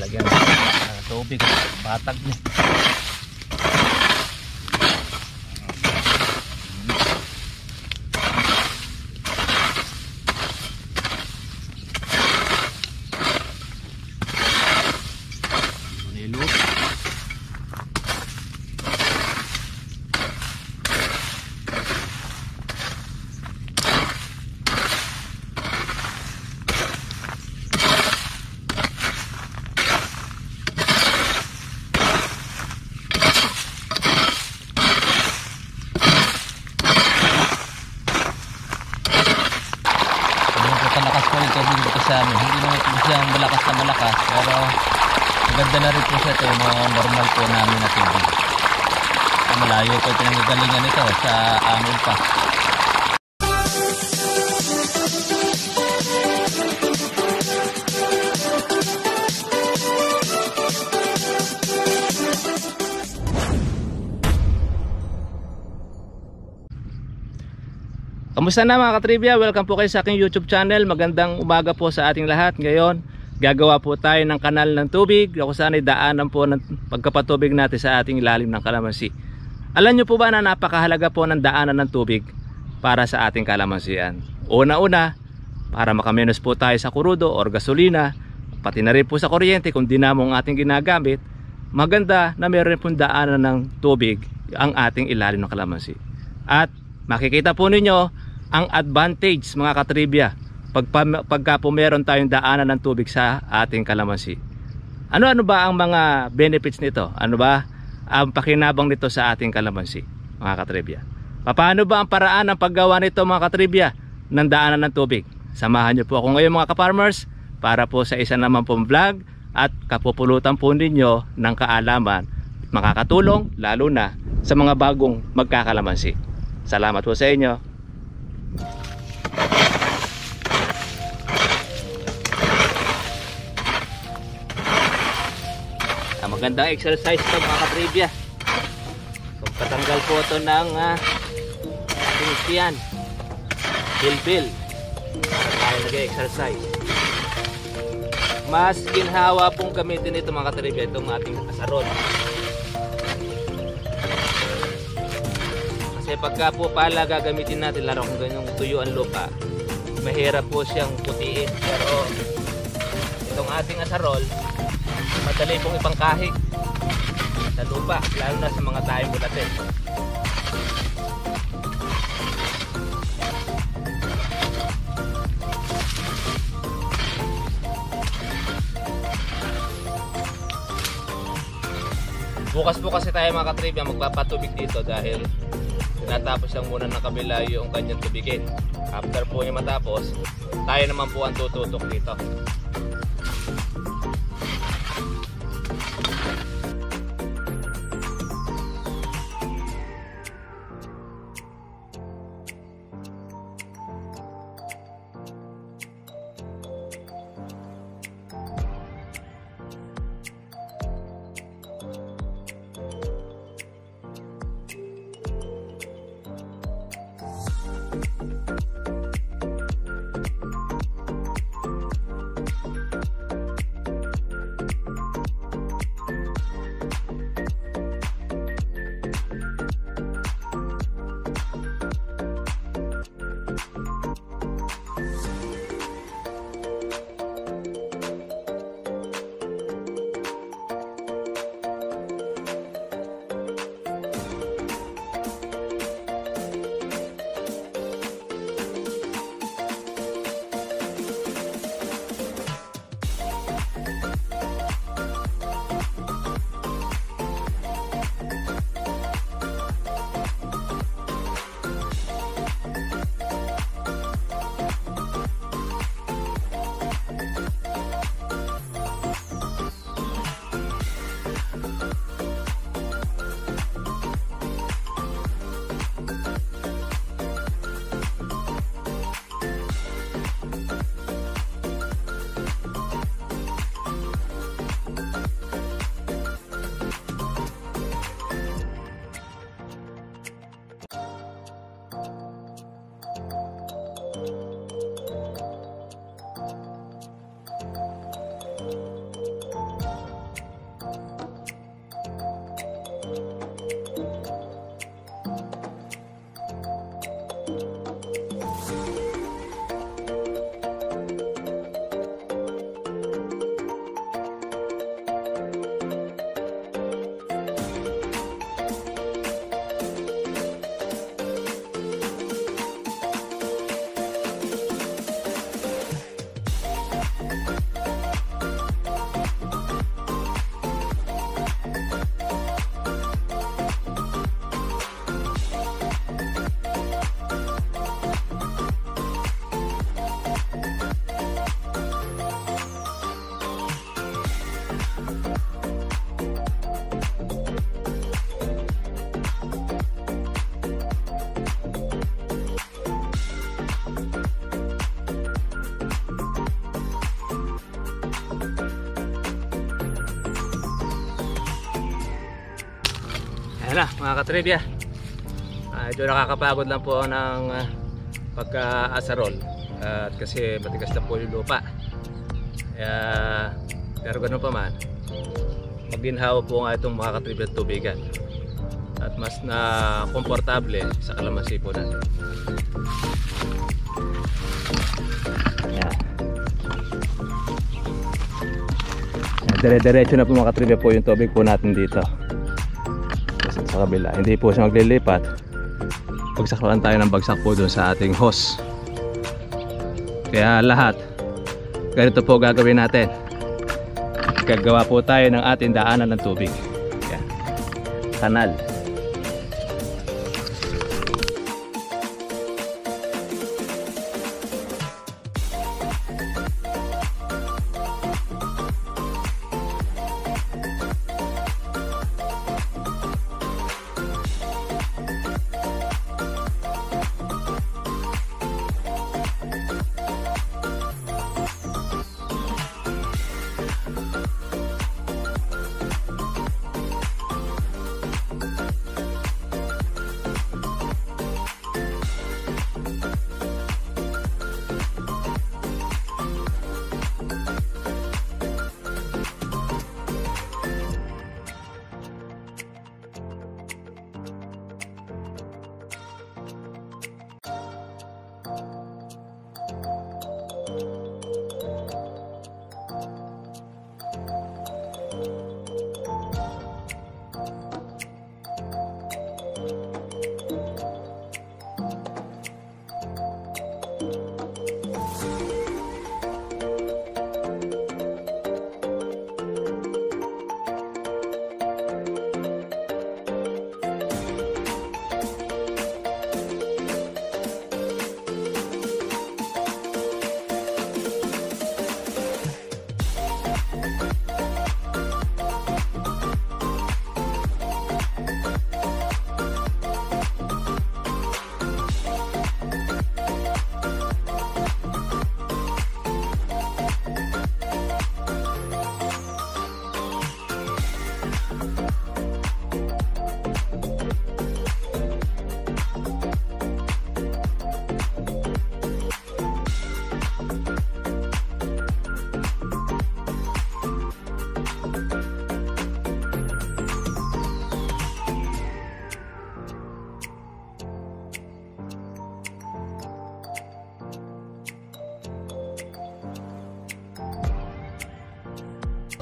lalagyan tubig, batag niya. Hindi naman po siya malakas na malakas, pero maganda na rin po siya. Ito yung mga normal po namin na tubig. Malayo po pinanggagalingan nito sa amin pa. Kamusta na mga katribya? Welcome po kayo sa aking YouTube channel. Magandang umaga po sa ating lahat. Ngayon, gagawa po tayo ng kanal ng tubig kung saan ay daanan po ng pagkapatubig natin sa ating ilalim ng kalamansi. Alam nyo po ba na napakahalaga po ng daanan ng tubig para sa ating kalamansian? Una-una, para makamenos po tayo sa kurudo or gasolina, pati na rin po sa kuryente kung dinamo ang ating ginagamit. Maganda na meron pong daanan ng tubig ang ating ilalim ng kalamansi. At makikita po ninyo ang advantage mga katribya pagka po meron tayong daanan ng tubig sa ating kalamansi. Ano ba ang mga benefits nito? Ano ba ang pakinabang nito sa ating kalamansi mga katribya? Paano ba ang paraan ng paggawa nito mga katribya ng daanan ng tubig? Samahan niyo po ako ngayon mga ka-farmers para po sa isa naman pong vlog at kapupulutan po ninyo ng kaalaman at makakatulong lalo na sa mga bagong magkakalamansi. Salamat po sa inyo. Magandang exercise ito mga katribya. Pagkatanggal po ito ng pinisiyan, bilbil, tayo nag-exercise. Mas ginhawa pong gamitin ito mga katribya, itong ating asarol. Kasi pagka po pala gagamitin natin, lalo kung ganyang tuyo ang lupa, mahirap po siyang putiin. Pero itong ating asarol, madali pong ipangkahig sa lupa, lalo na sa mga tayong bulatin. Bukas po kasi tayo mga katribya magpapatubig dito dahil tinatapos lang muna ng kabila yung kanyang tubigin. After po niya matapos, tayo naman po ang tututok dito. Ayan na mga katribya, medyo nakakapagod lang po ng pagka-asarol at kasi matigas na po yung lupa. Pero ganun pa man, maginhawa po nga itong mga katribya at tubigan at mas na komportable sa kalamansi po natin. Dire-diretso na po mga katribya po yung tubig po natin dito sa kabila. Hindi po siya maglilipat. Bagsak lang tayo ng bagsak po doon sa ating hose. Kaya lahat ganito po gagawin natin. Gagawa po tayo ng ating daanan ng tubig. Yan. Kanal.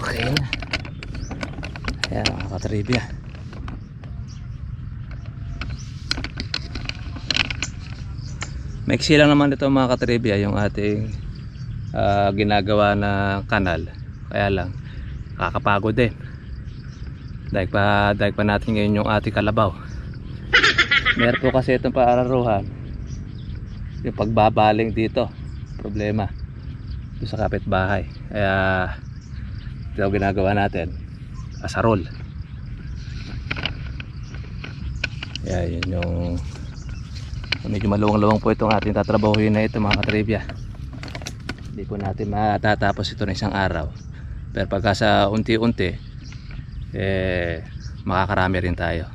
Okay na. Ayan mga katribya. Maiksi lang naman ito mga katribya yung ating ginagawa na kanal. Kaya lang kakapagod din. Daig pa natin ngayon yung ating kalabaw. Meron po kasi itong paararuhan yung pagbabaling dito. Problema dito sa kapitbahay. Kaya ito ginagawa natin, asarol. Kaya yun yung medyo maluwang-luwang po itong ating tatrabahuin na ito mga katribya. Hindi po natin matatapos ito ng isang araw, pero pagka sa unti-unti makakarami rin tayo.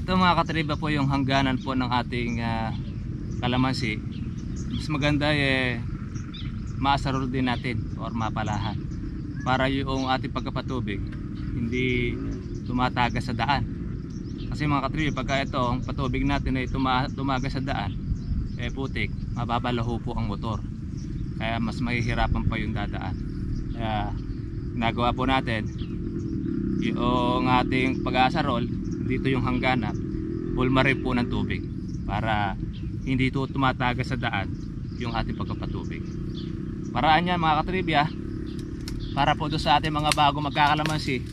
Ito mga katriba po yung hangganan po ng ating kalamansi. Mas maganda maasarol din natin or mapalahan para yung ating pagkapatubig hindi tumatagas sa daan. Kasi mga katriba, pagka ito ang patubig natin ay tumagas sa daan, putik, mababalaho po ang motor. Kaya mas mahihirapan pa yung dadaan. Kaya nagawa po natin yung ating pag-aasarol dito yung hangganan, pulma rin po ng tubig para hindi ito tumatagas sa daan yung ating pagkapatubig. Paraan yan mga katribya para po doon sa ating mga bago magkakalamansi,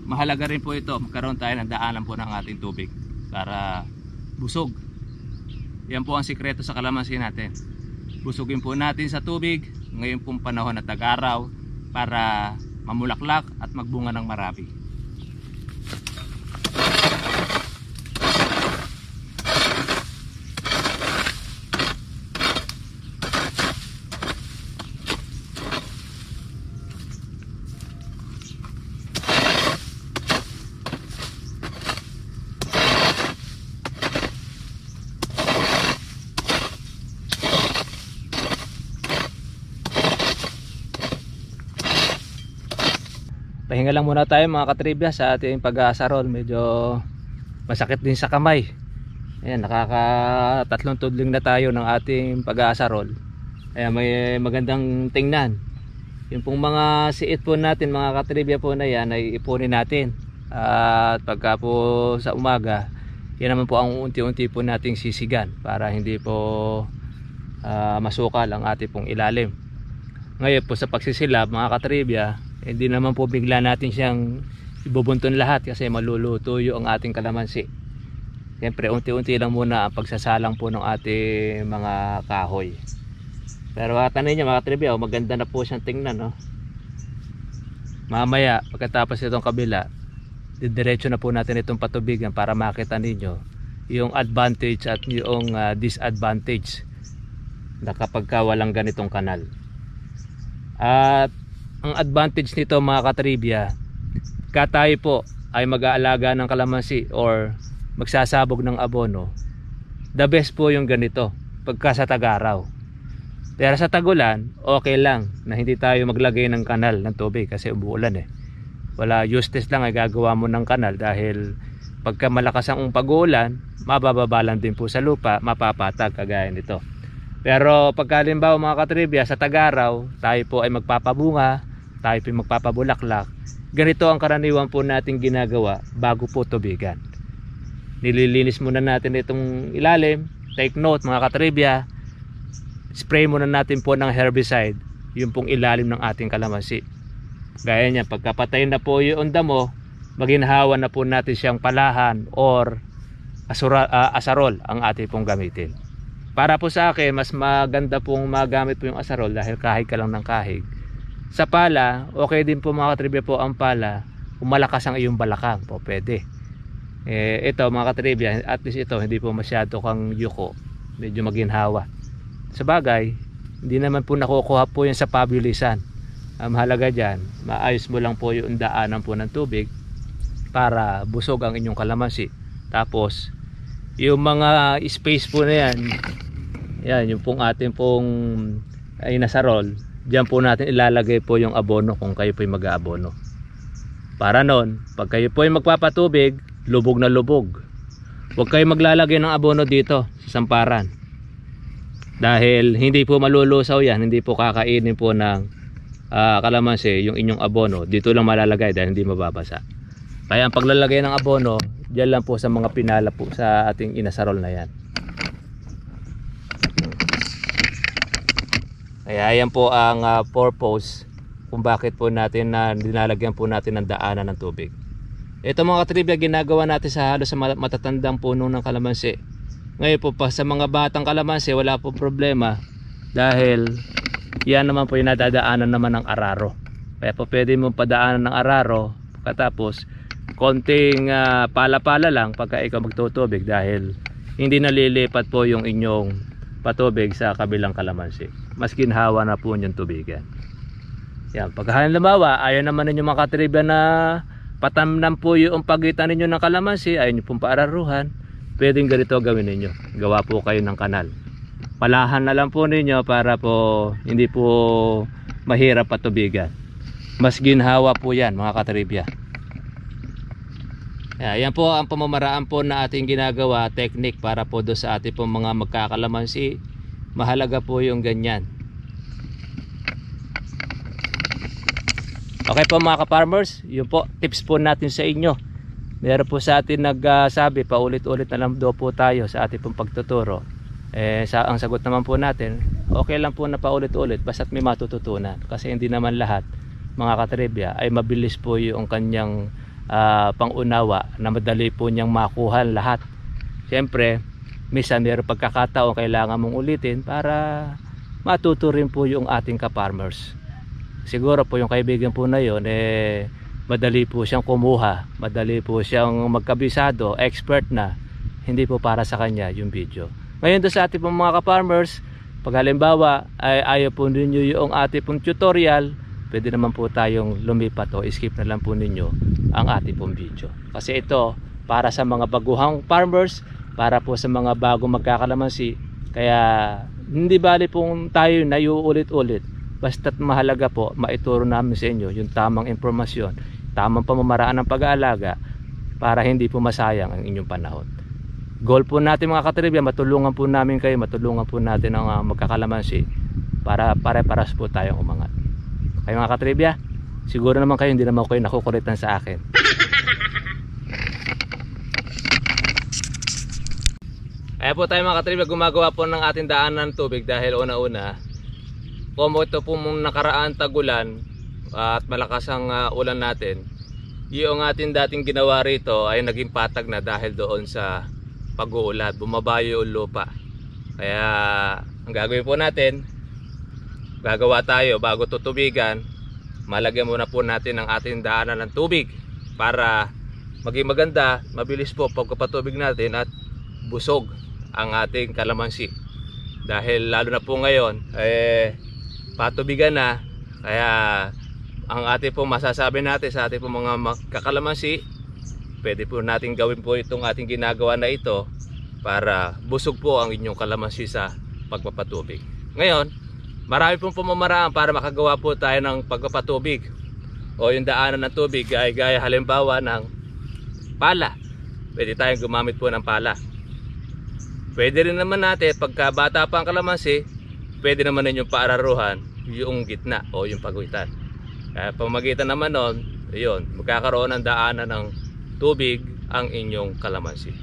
mahalaga rin po ito, magkaroon tayo ng daanan po ng ating tubig para busog. Yan po ang sikreto sa kalamansi natin. Busugin po natin sa tubig ngayon pong panahon na tag-araw para mamulaklak at magbunga ng marami. Pahinga lang muna tayo mga katribya sa ating pag-aasarol. Medyo masakit din sa kamay. Ayan, nakakatatlong tudling na tayo ng ating pag-aasarol. Ayan, may magandang tingnan. Yung pong mga siit po natin mga katribya po na yan ay ipunin natin. At pagka po sa umaga, yan naman po ang unti-unti po nating sisigan para hindi po masukal ang ating pong ilalim. Ngayon po sa pagsisilab mga katribya, hindi naman po bigla natin siyang ibubunton lahat kasi malulutuyo ang ating kalamansi. Siyempre unti-unti lang muna ang pagsasalang po ng ating mga kahoy. Pero tanin niyo mga katribya, maganda na po siyang tingnan, no? Mamaya pagkatapos itong kabila, didiretso na po natin itong patubigan para makita ninyo yung advantage at yung disadvantage na kapag walang ganitong kanal. At ang advantage nito mga katribya, tayo po ay mag-aalaga ng kalamansi or magsasabog ng abono, the best po yung ganito pagka sa tag-araw. Pero sa tagulan, okay lang na hindi tayo maglagay ng kanal ng tubig kasi umuulan wala, useless lang ay gagawa mo ng kanal dahil pagka malakas ang pag-uulan, mabababalan din po sa lupa, mapapatag kagaya nito. Pero pagka halimbawa mga katribya sa tag-araw, tayo po ay magpapabunga, tayo po ay magpapabulaklak. Ganito ang karaniwan po natin ginagawa bago po tubigan. Nililinis muna natin itong ilalim. Take note mga katribya, spray muna natin po ng herbicide yung pong ilalim ng ating kalamansi. Gaya niya, pagkapatay na po yung damo, maginhawa na po natin siyang palahan or asarol ang ating pong gamitin. Para po sa akin, mas maganda pong magamit po yung asarol dahil kahig ka lang ng kahig. Sa pala, okay din po mga katribya po ang pala, kung malakas ang iyong balakang po, pwede. Ito mga katribya, at least ito, hindi po masyado kang yuko, medyo maginhawa. Sa bagay, hindi naman po nakukuha po yan sa pabilisan. Ang mahalaga dyan, maayos mo lang po yung daanan po ng tubig para busog ang inyong kalamansi. Tapos, yung mga space po na yan, yung pong ating pong inasarol, diyan po natin ilalagay po yung abono kung kayo po yung mag-aabono. Para nun, pag kayo po yung magpapatubig, lubog na lubog. Huwag kayo maglalagay ng abono dito sa samparan. Dahil hindi po malulusaw yan, hindi po kakainin po ng kalamansi yung inyong abono. Dito lang malalagay dahil hindi mababasa. Kaya ang paglalagay ng abono, diyan lang po sa mga pinala po sa ating inasarol na yan. Kaya yan po ang purpose kung bakit po natin dinalagyan po natin ng daanan ng tubig. Ito mga katribya, ginagawa natin sa halos sa matatandang puno ng kalamansi. Ngayon po pa sa mga batang kalamansi, wala po problema dahil yan naman po yung nadadaanan naman ng araro. Kaya po pwede mo padaanan ng araro katapos konting pala-pala lang pagka ikaw magtutubig dahil hindi nalilipat po yung inyong patubig sa kabilang kalamansi. Mas ginhawa na po yung tubigan. Yan, pagka halimbawa ayaw naman ninyo mga katribya na patamnam po yung pagitan ninyo ng kalamansi, ayaw nyo pong paararuhan, pwedeng ganito gawin ninyo. Gawa po kayo ng kanal. Palahan na lang po ninyo para po hindi po mahirap patubigan. Mas ginhawa po yan mga katribya. Yan po ang pamamaraan po na ating ginagawa, technique para po do sa ating pong mga magkakalamansi. Mahalaga po yung ganyan. Okay po mga ka-farmers, yun po tips po natin sa inyo. Meron po sa atin nagsabi paulit-ulit na lang daw po tayo sa ating pong pagtuturo. Ang sagot naman po natin, okay lang po na paulit-ulit basta't may matututunan. Kasi hindi naman lahat mga katribya, ay mabilis po yung kanyang pangunawa na madali po niyang makuha lahat. Siyempre, minsan mayroong pagkakataon kailangan mong ulitin para matuto rin po yung ating ka-farmers. Siguro po yung kaibigan po na yun, madali po siyang kumuha, madali po siyang magkabisado, expert na. Hindi po para sa kanya yung video. Ngayon doon sa ating pong mga ka-farmers, pag halimbawa ay ayaw po ninyo yung ating pong tutorial, pwede naman po tayong lumipat o skip na lang po ninyo ang ating pong video. Kasi ito para sa mga baguhang farmers, para po sa mga bagong magkakalamansi. Kaya hindi bali pong tayo na iuulit-ulit, basta't mahalaga po maituro namin sa inyo yung tamang impormasyon, tamang pamamaraan ng pag-aalaga para hindi po masayang ang inyong panahon. Goal po natin mga katribya, matulungan po namin kayo, matulungan po natin ang magkakalamansi para pare-paras po tayong umangat. Kayo mga katribya, siguro naman kayo hindi naman kayo nakukulitan sa akin. Ayan po tayo mga katribya, gumagawa po ng ating daanan ng tubig dahil una-una kung ito po mong nakaraan tagulan at malakas ang ulan natin, yung ating dating ginawa rito ay naging patag na dahil doon sa pag-uulan, bumabayo yung lupa. Kaya ang gagawin po natin, gagawa tayo bago tutubigan, malagyan muna po natin ang ating daanan ng tubig para maging maganda, mabilis po pagkapatubig natin at busog ang ating kalamansi. Dahil lalo na po ngayon patubigan na, kaya ang ating po masasabi natin sa ating po mga kakalamansi, pwede po natin gawin po itong ating ginagawa na ito para busog po ang inyong kalamansi sa pagpapatubig. Ngayon, marami pong pamamaraan para makagawa po tayo ng pagpapatubig o yung daanan ng tubig ay gaya halimbawa ng pala. Pwede tayong gumamit po ng pala. Pwede rin naman natin pagka bata pa ang kalamansi, pwede naman ninyong paararuhan yung gitna o yung pagitan. Kaya pamagitan naman nun, yun, magkakaroon ng daanan ng tubig ang inyong kalamansi.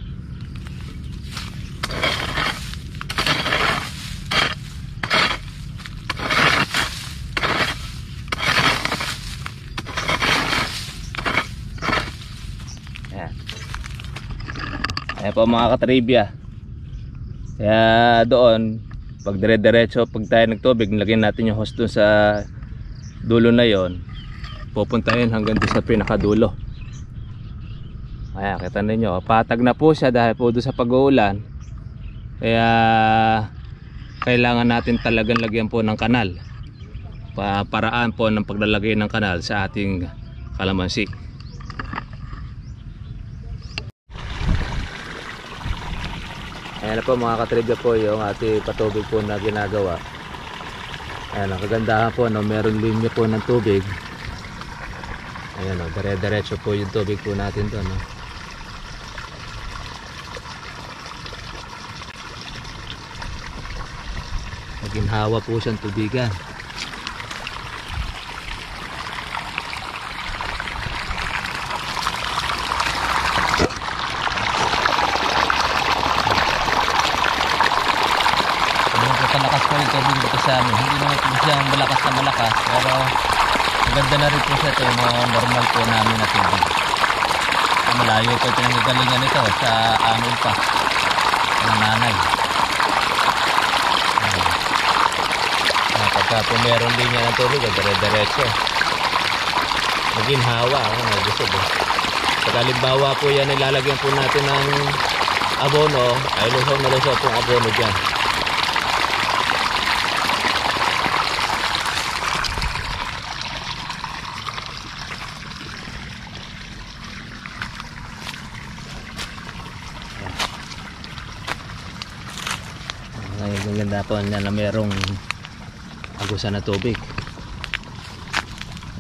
Ayan po mga katribya. Kaya doon, pag dire-diretso, pag tayo nagtubig, nilagyan natin yung hose doon sa dulo na yon, pupuntahin hanggang doon sa pinakadulo. Ayan, kita ninyo, patag na po siya dahil po doon sa pag-uulan. Kaya kailangan natin talagang lagyan po ng kanal, paraan po ng paglalagay ng kanal sa ating kalamansi. Ayan na po mga katribya po yung ating patubig po na ginagawa. Ayan, ang kagandahan po, no, meron linya po ng tubig. Ayan, no, dire-diretso po yung tubig po natin doon, no. Maginhawa po siyang tubigan. Malakas po yung tubig dito sa amin. Hindi naman po siya malakas na malakas, pero maganda na rin po siya. Ito yung normal po namin na tubig. Malayo po ito yung galingan nito sa amin pa ang nanay. Pagka po meron linya ng tubig, dire-diretso maginhawa, nabusog. Pag halimbawa po yan, ilalagyan po natin ng abono, ay lusog na lusog pong abono dyan. Ang ganda po niya na merong agusan na tubig.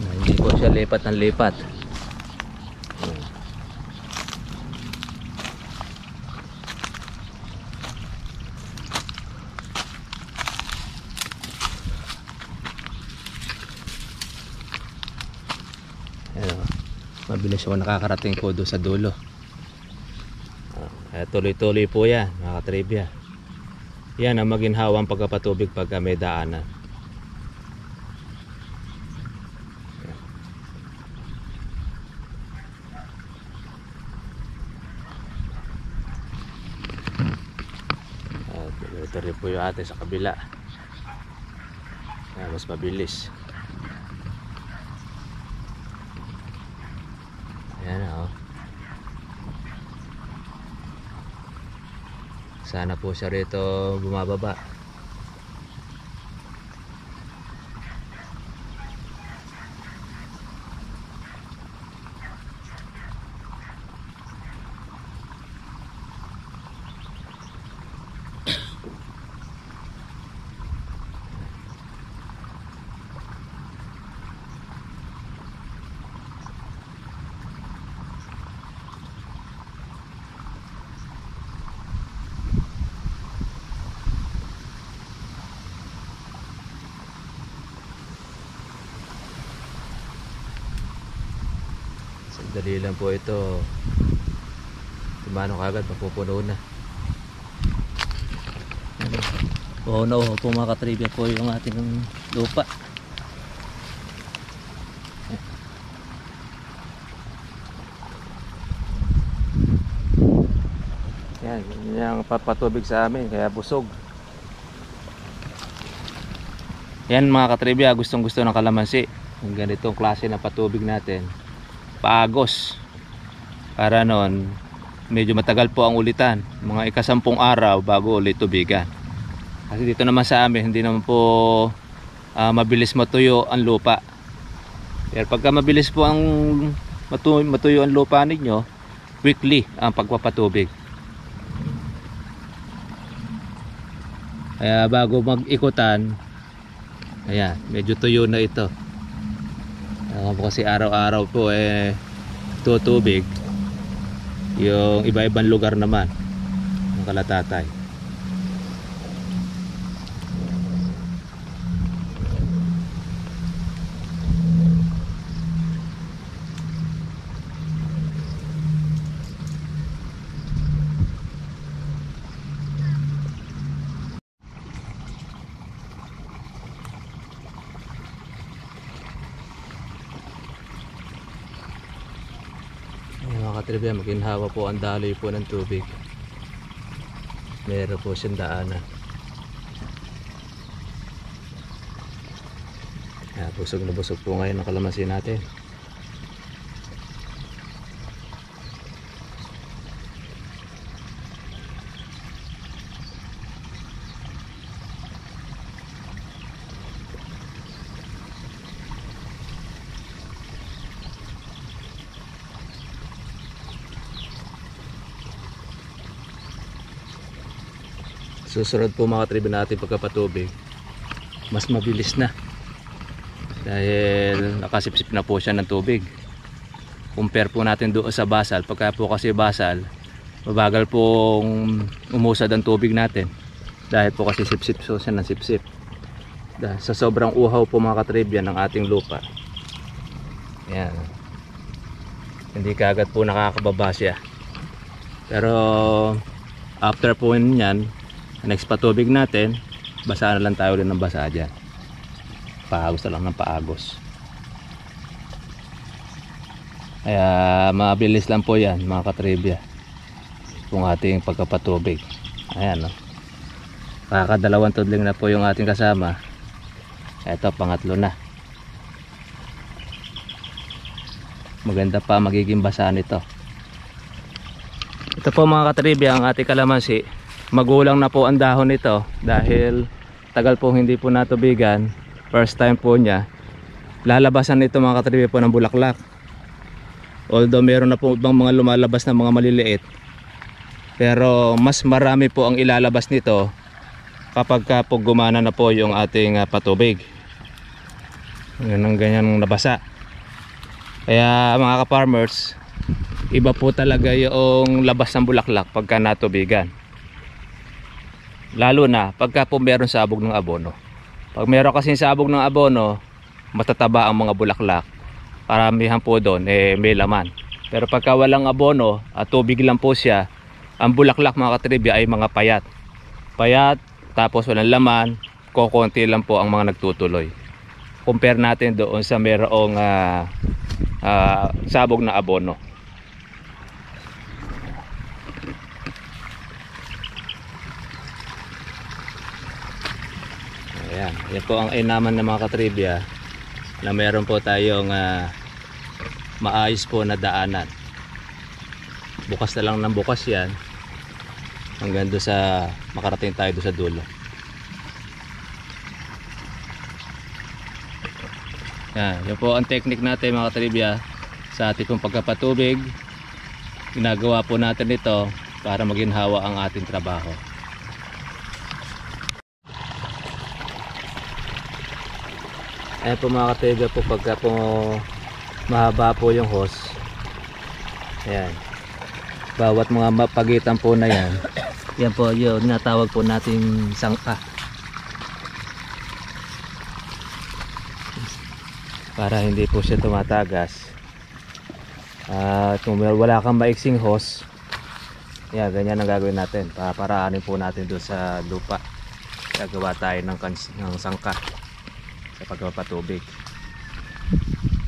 Hindi po siya lipat ng lipat. Mabilis ako nakakarating po doon sa dulo. Tuloy-tuloy po yan mga katribya. Yan ang maginhawang pagkapatubig pagka may daanan. Ito rin po yung atin sa kabila. Kaya mas mabilis. Ayan o. Sana po siya rito bumababa. Dali lang po ito. Tumano kagad, mapupuno na. Puno po mga katribya po yung ating lupa. Yan, yung papatubig sa amin, kaya busog. Yan mga katribya, gustong gusto ng kalamansi. Yung ganitong klase ng patubig natin, paagos, para noon medyo matagal po ang ulitan, mga ika-10 araw bago ulit tubigan. Kasi dito naman sa amin hindi naman po mabilis matuyo ang lupa. Pero pagka mabilis po ang matuyo ang lupa ninyo, weekly ang pagpapatubig. Kaya bago mag-ikutan, ayan, medyo tuyo na ito. Kasi araw-araw po tutubig yung iba-ibang lugar naman ng Kalatatay. Mga katribya, maginhawa po ang daloy po ng tubig. Meron po siyang daanan. Busog na busog po ngayon ang kalamansi natin. Susunod po mga katribya natin pagkapatubig, mas mabilis na dahil nakasipsip na po siya ng tubig. Compare po natin doon sa basal. Pagka po kasi basal, mabagal pong umusad ang tubig natin dahil po kasi sipsip so siya ng sipsip. Dahil sa sobrang uhaw po mga katribya ng ating lupa, yan, hindi kaagad po nakakababa siya. Pero after po niyan, next patubig natin, basa na lang tayo ulit ng basa dyan. Paagos na lang ng paagos. Kaya mabilis lang po yan mga katribya, kung ating pagkapatubig. Ayan, no? Kakadalawang tudling na po yung ating kasama. Ito, pangatlo na. Maganda pa magiging basa nito. Ito po mga katribya ang ating kalamansi. Magulang na po ang dahon nito dahil tagal po hindi po natubigan. First time po niya. Lalabasan nito mga katribya po ng bulaklak. Although meron na po ibang mga lumalabas na mga maliliit, pero mas marami po ang ilalabas nito kapag po gumana na po yung ating patubig. Yan ang ganyan nabasa. Kaya mga ka-farmers, iba po talaga yung labas ng bulaklak pagka natubigan. Lalo na pagka po meron sabog ng abono. Pag meron kasi sabog ng abono, matataba ang mga bulaklak. Paramihan po doon may laman. Pero pagka walang abono at tubig lang po siya, ang bulaklak mga katribya ay mga payat. Payat, tapos walang laman, kokonti lang po ang mga nagtutuloy. Compare natin doon sa merong sabog na abono. Ayan, yan po ang inaman ng mga katribya na meron po tayong maayos po na daanan. Bukas na lang ng bukas yan hanggang doon sa makarating tayo doon sa dulo. Yan po ang technique natin mga katribya sa ating pong pagkapatubig. Ginagawa po natin ito para maginhawa ang ating trabaho. Ayan po mga katribya po, pagka po mahaba po yung hose, ayan, bawat mga pagitan po na yan, yan po yung natawag po nating sangka, para hindi po siya tumatagas. At kung wala kang maiksing hose, yan, ganyan ang gagawin natin. Paraanin po natin doon sa lupa. Gagawa tayo ng sangka sa pagpapatubig.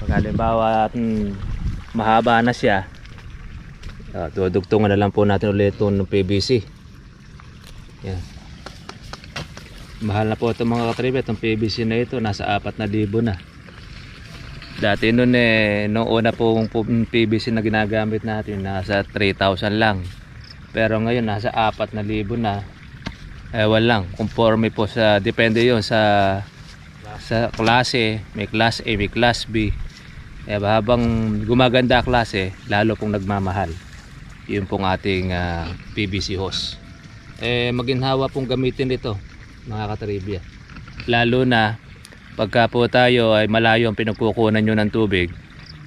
Pag halimbawa mahaba na siya, dudugtungan na lang po natin ulit ito ng PVC. Yan. Mahal na po itong mga katribya. Itong PVC na ito nasa 4,000 na. Dati noon nung una pong PVC na ginagamit natin nasa 3,000 lang. Pero ngayon nasa 4,000 na. Ewan lang, conforme po sa, depende yon sa klase. May class A, may class B. Habang gumaganda klase, lalo pong nagmamahal. Yun pong ating PVC hose. Maginhawa pong gamitin ito mga katribya. Lalo na pagka po tayo ay malayo ang pinagkukunan nyo ng tubig,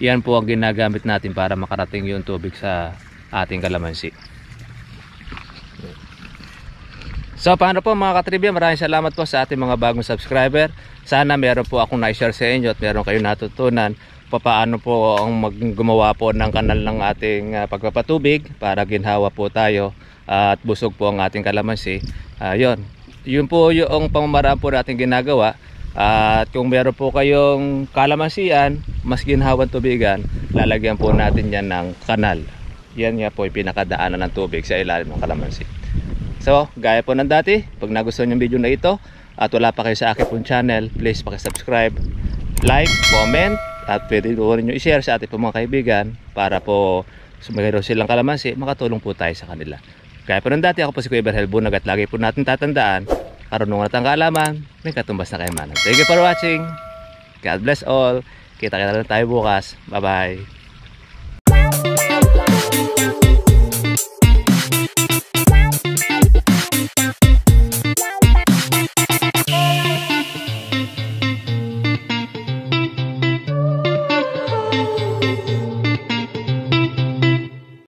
yan po ang ginagamit natin para makarating yung tubig sa ating kalamansi. So paano po mga katribya, maraming salamat po sa ating mga bagong subscriber. Sana meron po akong na-share sa inyo at meron kayong natutunan paano po ang gumawa po ng kanal ng ating pagpapatubig para ginhawa po tayo at busog po ang ating kalamansi. Yun po yung pamamaraan po natin ginagawa. At kung meron po kayong kalamansian, mas ginhawang tubigan, lalagyan po natin yan ng kanal. Yan nga po yung pinakadaanan ng tubig sa ilalim ng kalamansi. So, gaya po ng dati, pag nagustuhan yung video na ito at wala pa kayo sa akin pong channel, please pakisubscribe, like, comment, at pwede po rin nyo i-share sa ating po mga kaibigan para po mayroon silang kalamansi, makatulong po tayo sa kanila. Gaya po ng dati, ako po si Kuya Berhel Bunag at lagi po natin tatandaan, karunungan at ang kaalaman, may katumbas na kayamanan. Thank you for watching. God bless all. Kita-kita lang tayo bukas. Bye-bye.